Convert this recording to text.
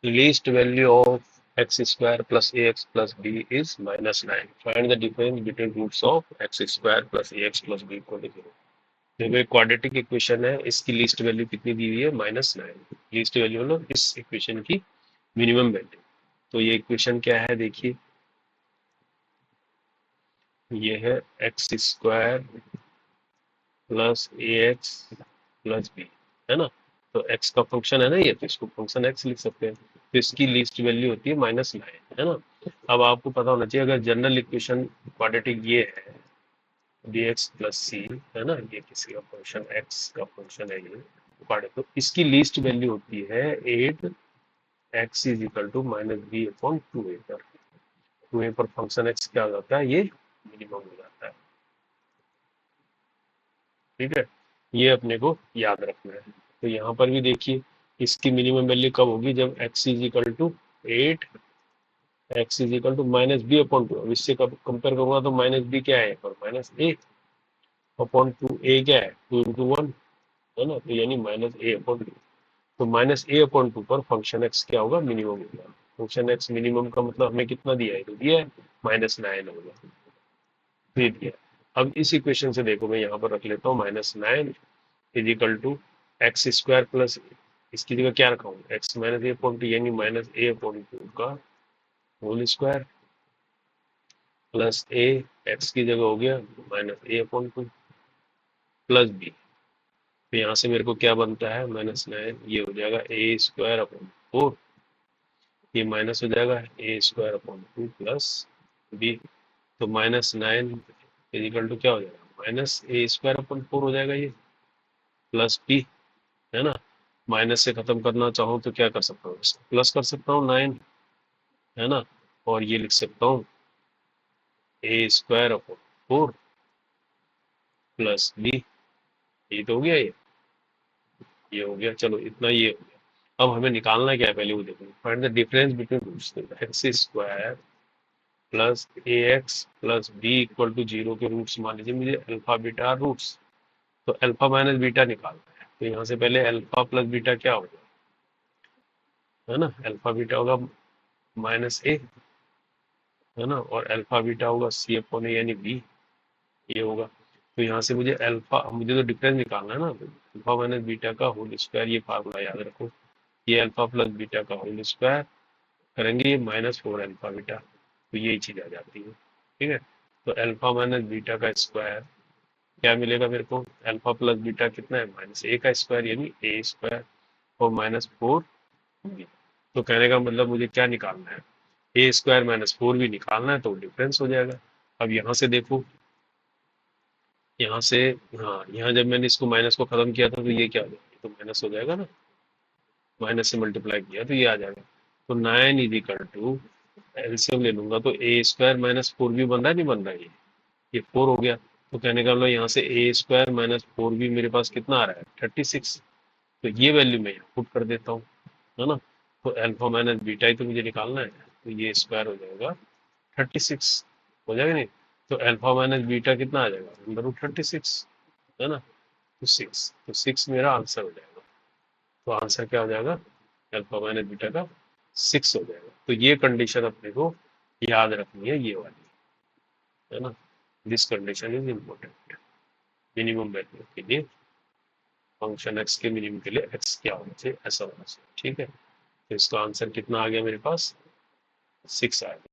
Least value of x square plus a x plus b is -9। Find the difference between roots of x square plus a x plus b equal to 0। देखो एक quadratic equation है, इसकी least value कितनी दी हुई है? -9। Least value मतलब इस equation की मिनिमम वैल्यू। तो ये इक्वेशन क्या है देखिए, ये है x square plus a x plus B, है ना। तो एक्स का फंक्शन है ना ये, तो इसको फंक्शन एक्स लिख सकते हैं। तो इसकी लीस्ट वैल्यू होती है -9, है ना। अब आपको पता होना चाहिए, अगर जनरल इक्वेशन क्वाड्रेटिक ये है dx प्लस सी, है ना, ये किसी का फंक्शन एक्स का फंक्शन है ये क्वाड्रेटिक, तो इसकी लीस्ट वैल्यू होती है 8 x is equal to -b/2a पर। 2a पर फंक्शन एक्स क्या हो जाता है? ये मिनिमम हो जाता है। ठीक है, ये अपने को याद रखना है। तो यहाँ पर भी देखिए, इसकी मिनिमम वैल्यू कब होगी? जब x is equal to 8, x is equal to -b/2। अब इससे कब कंपेयर करूंगा तो -b क्या है और -a/2a क्या है? 2 × 1, है ना, तो यानी -a/2। तो -a/2 पर फंक्शन एक्स क्या होगा? मिनिमम होगा। फंक्शन एक्स मिनिमम का मतलब हमें कितना दिया है? तो दिया है -9 होगा, दे दिया। अब इस इक्वेशन से देखो, मैं यहाँ पर रख लेता हूँ -9 is equal to x square plus, इसकी जगह क्या रखा हूँ? एक्स -a/2 यानी -a/2 का whole square plus a, x की जगह हो गया -a/2 प्लस बी। तो यहाँ से मेरे को क्या बनता है? -9, ये हो जाएगा a² 4, ये माइनस हो जाएगा a² 2 प्लस बी। तो -9 इजिकल टू क्या हो जाएगा? -a² 4 हो जाएगा ये, प्लस बी, है ना। माइनस से खत्म करना चाहूँ तो क्या कर सकता हूँ? इसको प्लस कर सकता हूँ 9, है ना, और ये लिख सकता हूँ a² 4 प्लस बी। ये तो हो गया, ये हो गया। चलो इतना ये हो गया। अब हमें निकालना क्या है? पहले वो देखो, find the difference between roots. X square plus a x plus b equal to 0 के रूट्स मान लीजिए मुझे अल्फा बीटा रूट्स। तो अल्फा माइनस बीटा निकालना है, तो यहाँ से पहले अल्फा प्लस बीटा क्या होगा, है ना। अल्फा बीटा होगा -a, है ना, और अल्फा बीटा होगा c/a यानी b, ये होगा। तो यहाँ से मुझे अल्फा, मुझे तो डिफरेंस निकालना है ना, तो अल्फा माइनस बीटा का होल स्क्वायर, ये फार्मूला याद रखो। ये अल्फा प्लस बीटा का होल स्क्वायर करेंगे, ये -4 अल्फा बीटा, तो यही चीज आ जाती है। ठीक है, तो अल्फा माइनस बीटा का स्क्वायर क्या मिलेगा मेरे को? अल्फा प्लस बीटा कितना है? -a का स्क्वायर यानी a² और -4 b। तो कहने का मतलब मुझे क्या निकालना है? a² -4 भी निकालना है, तो डिफरेंस हो जाएगा। अब यहाँ से देखो, यहाँ से, हाँ, यहाँ जब मैंने इसको माइनस को खत्म किया था तो ये क्या हो जाएगा? तो माइनस हो जाएगा ना, माइनस से मल्टीप्लाई किया तो ये आ जाएगा। तो 9 इज इक्वल टू, एलसीएम ले लूंगा तो a² -4 भी बन रहा है, नहीं बन रहा है? ये 4 हो गया। तो कहने का मतलब यहाँ से a² -4 भी मेरे पास कितना आ रहा है? 36। तो ये वैल्यू मैं यहाँ पुट कर देता हूँ, है ना। तो अल्फा माइनस बीटा ही तो मुझे निकालना है, तो ये स्क्वायर हो जाएगा 36, हो जाएगा नहीं। तो अल्फा माइनस बीटा कितना आ जाएगा? √36, है ना। तो 6, तो 6 मेरा आंसर हो जाएगा। तो आंसर क्या हो जाएगा? अल्फा माइनस बीटा का 6 हो जाएगा। तो ये कंडीशन अपने को याद रखनी है, ये वाली, है ना। This condition is important. Minimum value के लिए, फंक्शन एक्स के मिनिमम के लिए एक्स क्या होना चाहिए? ऐसा होना चाहिए। ठीक है, तो इसका आंसर कितना आ गया मेरे पास? 6 आ गया।